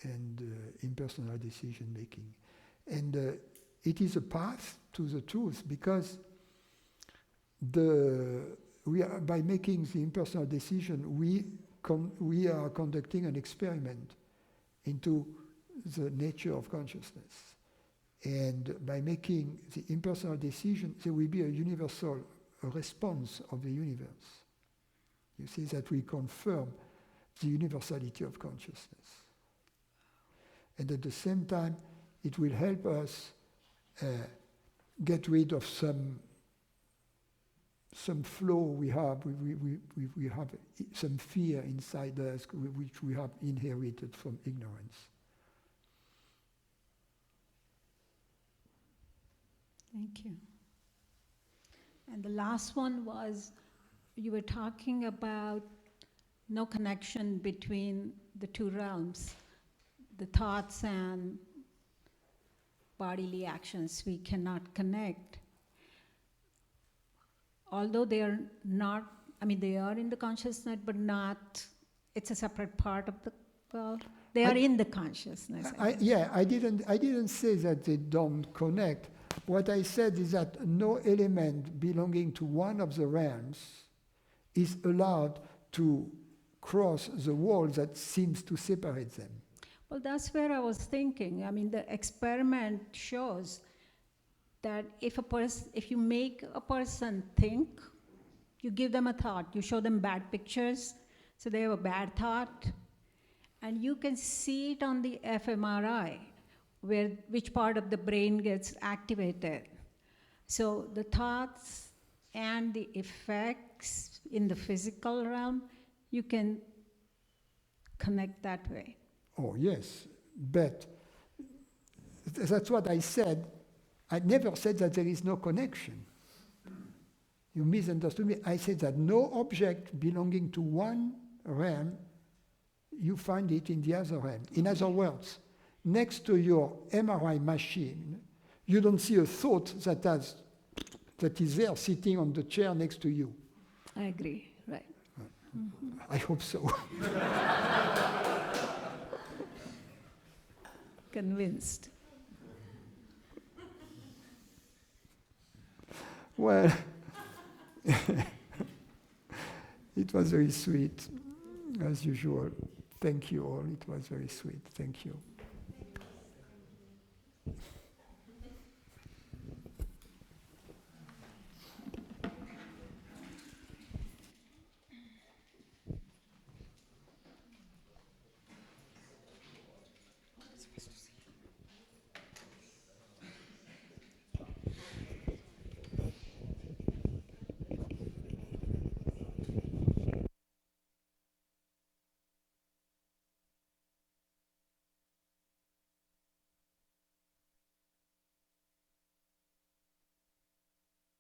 and impersonal decision making. And it is a path to the truth because by making the impersonal decision, we are conducting an experiment into the nature of consciousness. And by making the impersonal decision, there will be a universal response of the universe. You see that we confirm the universality of consciousness. And at the same time, it will help us get rid of some flow we have. We have some fear inside us, which we have inherited from ignorance. Thank you. And the last one was, you were talking about no connection between the two realms, the thoughts and bodily actions. We cannot connect. Although they are not, I mean, they are in the consciousness, but not, it's a separate part of the, well, they are in the consciousness. I didn't say that they don't connect. What I said is that no element belonging to one of the realms is allowed to cross the wall that seems to separate them. Well, that's where I was thinking. I mean, the experiment shows that if you make a person think, you give them a thought, you show them bad pictures, so they have a bad thought, and you can see it on the fMRI, which part of the brain gets activated. So the thoughts and the effects in the physical realm, you can connect that way. Oh, yes, but that's what I said. I never said that there is no connection. You misunderstood me. I said that no object belonging to one realm, you find it in the other realm. In other words, next to your MRI machine, you don't see a thought that is there sitting on the chair next to you. I agree, right. Mm-hmm. I hope so. Convinced. Well, it was very sweet, as usual. Thank you all. It was very sweet. Thank you.